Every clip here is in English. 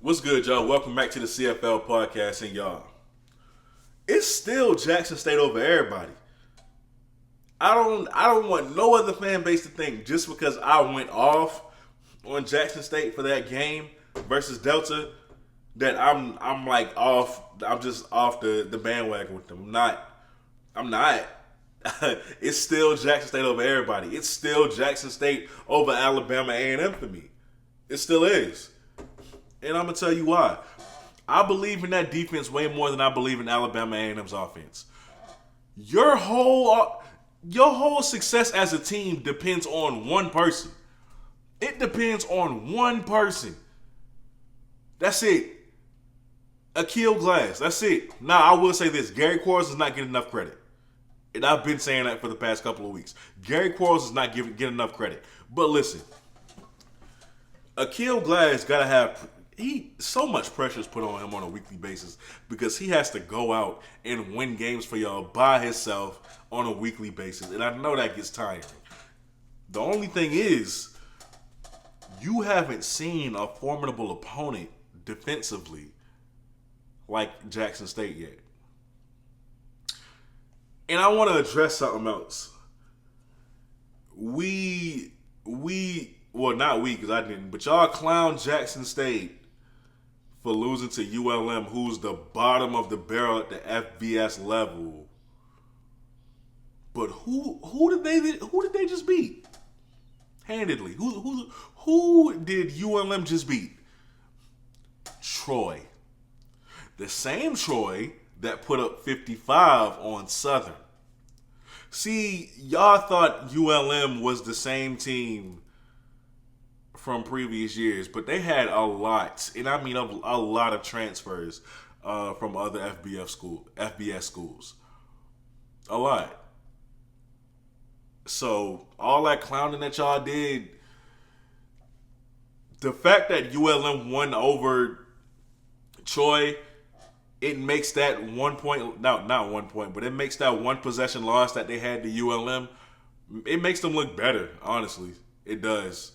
What's good, y'all? Welcome back to the CFL podcast, and y'all, it's still Jackson State over everybody. I don't want no other fan base to think just because I went off on Jackson State for that game versus Delta that I'm like off. I'm just off the bandwagon with them. I'm not. It's still Jackson State over everybody. It's still Jackson State over Alabama A&M for me. It still is. And I'm gonna tell you why. I believe in that defense way more than I believe in Alabama A&M's offense. Your whole success as a team depends on one person. It depends on one person. That's it. Akil Glass. That's it. Now, I will say this. Gary Quarles does not get enough credit. And I've been saying that for the past couple of weeks. Gary Quarles does not get enough credit. But listen. Akil Glass gotta have so much pressure is put on him on a weekly basis because he has to go out and win games for y'all by himself on a weekly basis. And I know that gets tiring. The only thing is, you haven't seen a formidable opponent defensively like Jackson State yet. And I want to address something else. Well, not we, because I didn't, but y'all clown Jackson State for losing to ULM, who's the bottom of the barrel at the FBS level. But who did they just beat? Handedly. Who did ULM just beat? Troy. The same Troy that put up 55 on Southern. See, y'all thought ULM was the same team from previous years, but they had a lot, and I mean a lot of transfers from other FBS schools. A lot. So all that clowning that y'all did, the fact that ULM won over Troy, it makes that 1 point, not 1 point, but it makes that one possession loss that they had to ULM, it makes them look better, honestly. It does.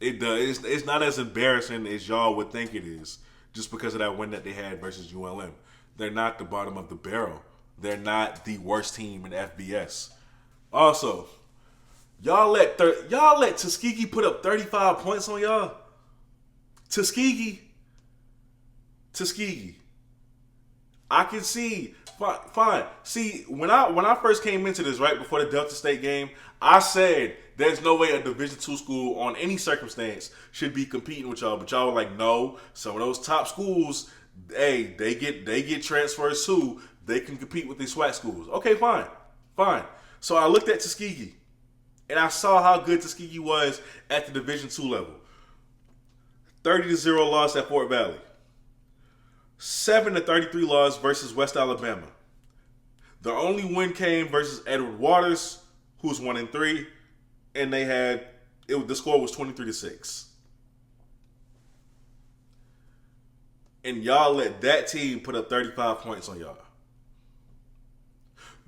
It does. It's not as embarrassing as y'all would think it is just because of that win that they had versus ULM. They're not the bottom of the barrel. They're not the worst team in FBS. Also, y'all let Tuskegee put up 35 points on y'all. Tuskegee. I can see. Fine. See, when I first came into this, right before the Delta State game, I said there's no way a Division II school on any circumstance should be competing with y'all. But y'all were like, no, some of those top schools, hey, they get transfers too. They can compete with these SWAC schools. Okay, fine. So I looked at Tuskegee, and I saw how good Tuskegee was at the Division II level. 30-0 loss at Fort Valley. 7-33 loss versus West Alabama. The only win came versus Edward Waters, who's 1-3, and the score was 23-6. And y'all let that team put up 35 points on y'all.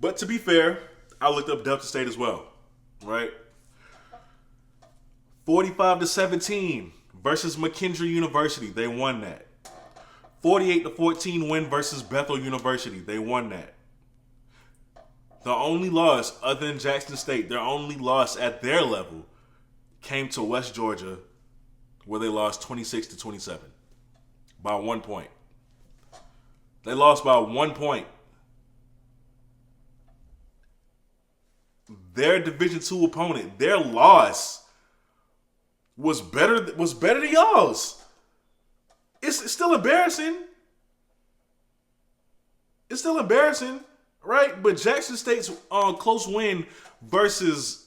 But to be fair, I looked up Delta State as well, right? 45-17 versus McKendree University. They won that. 48-14 win versus Bethel University. They won that. The only loss, other than Jackson State, their only loss at their level came to West Georgia, where they lost 26-27 by 1 point. They lost by 1 point. Their Division II opponent, their loss was better than y'all's. It's still embarrassing. It's still embarrassing, right? But Jackson State's close win versus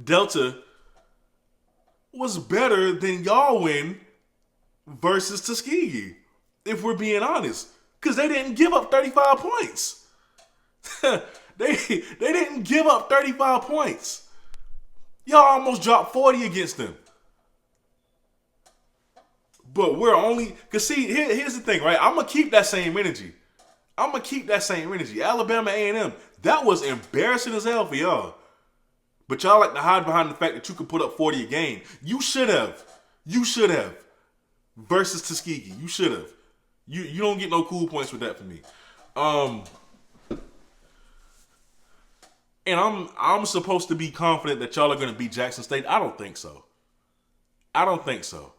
Delta was better than y'all win versus Tuskegee, if we're being honest. Because they didn't give up 35 points. They didn't give up 35 points. Y'all almost dropped 40 against them. But we're only, because see, here's the thing, right? I'm going to keep that same energy. Alabama A&M, that was embarrassing as hell for y'all. But y'all like to hide behind the fact that you could put up 40 a game. You should have. versus Tuskegee. You should have. You don't get no cool points with that for me. And I'm supposed to be confident that y'all are going to beat Jackson State. I don't think so. I don't think so.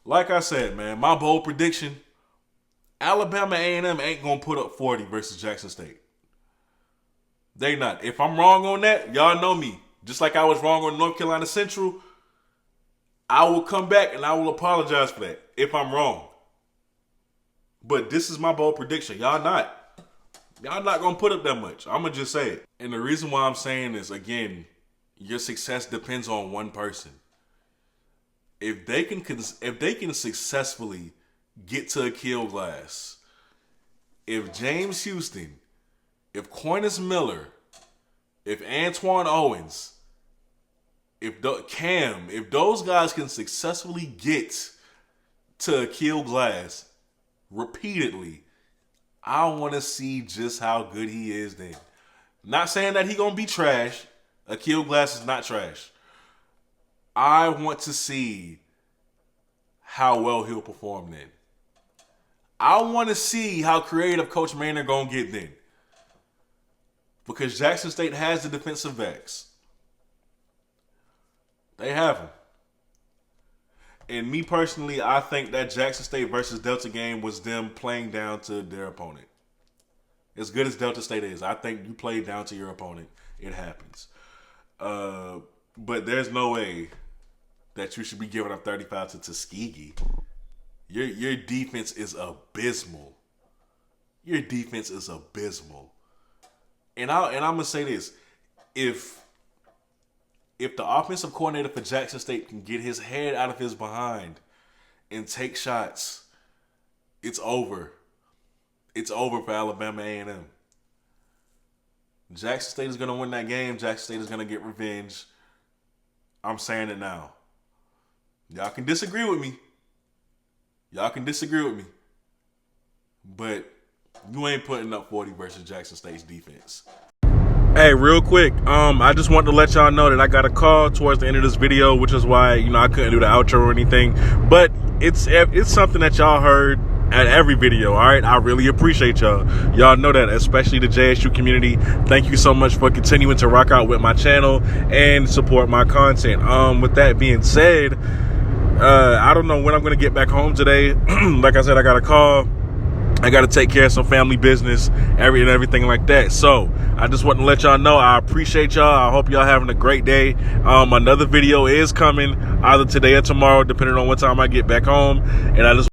Like I said, man, my bold prediction: Alabama A&M ain't gonna put up 40 versus Jackson State. They not. If I'm wrong on that, y'all know me. Just like I was wrong on North Carolina Central, I will come back and I will apologize for that if I'm wrong. But this is my bold prediction. Y'all not gonna put up that much. I'm gonna just say it. And the reason why I'm saying this, again, your success depends on one person. If they can successfully get to a kill glass, if James Houston, if Quintus Miller, if Antoine Owens, if those guys can successfully get to a kill glass repeatedly, I want to see just how good he is then. Not saying that he gonna be trash. A kill glass is not trash. I want to see how well he'll perform then. I want to see how creative Coach Maynard gonna get then. Because Jackson State has the defensive backs. They have them. And me personally, I think that Jackson State versus Delta game was them playing down to their opponent. As good as Delta State is, I think you play down to your opponent. It happens. But there's no way that you should be giving up 35 to Tuskegee. Your defense is abysmal. Your defense is abysmal. And I'm gonna say this: if the offensive coordinator for Jackson State can get his head out of his behind and take shots, it's over. It's over for Alabama A&M. Jackson State is gonna win that game. Jackson State is gonna get revenge. I'm saying it now. Y'all can disagree with me. But you ain't putting up 40 versus Jackson State's defense. Hey, real quick, I just wanted to let y'all know that I got a call towards the end of this video, which is why, I couldn't do the outro or anything. But it's something that y'all heard at every video, all right? I really appreciate y'all. Y'all know that, especially the JSU community. Thank you so much for continuing to rock out with my channel and support my content. With that being said, I don't know when I'm going to get back home today. Like I said, I got a call. I got to take care of some family business, everything like that. So I just want to let y'all know I appreciate y'all. I hope y'all having a great day. Another video is coming either today or tomorrow, depending on what time I get back home. And I just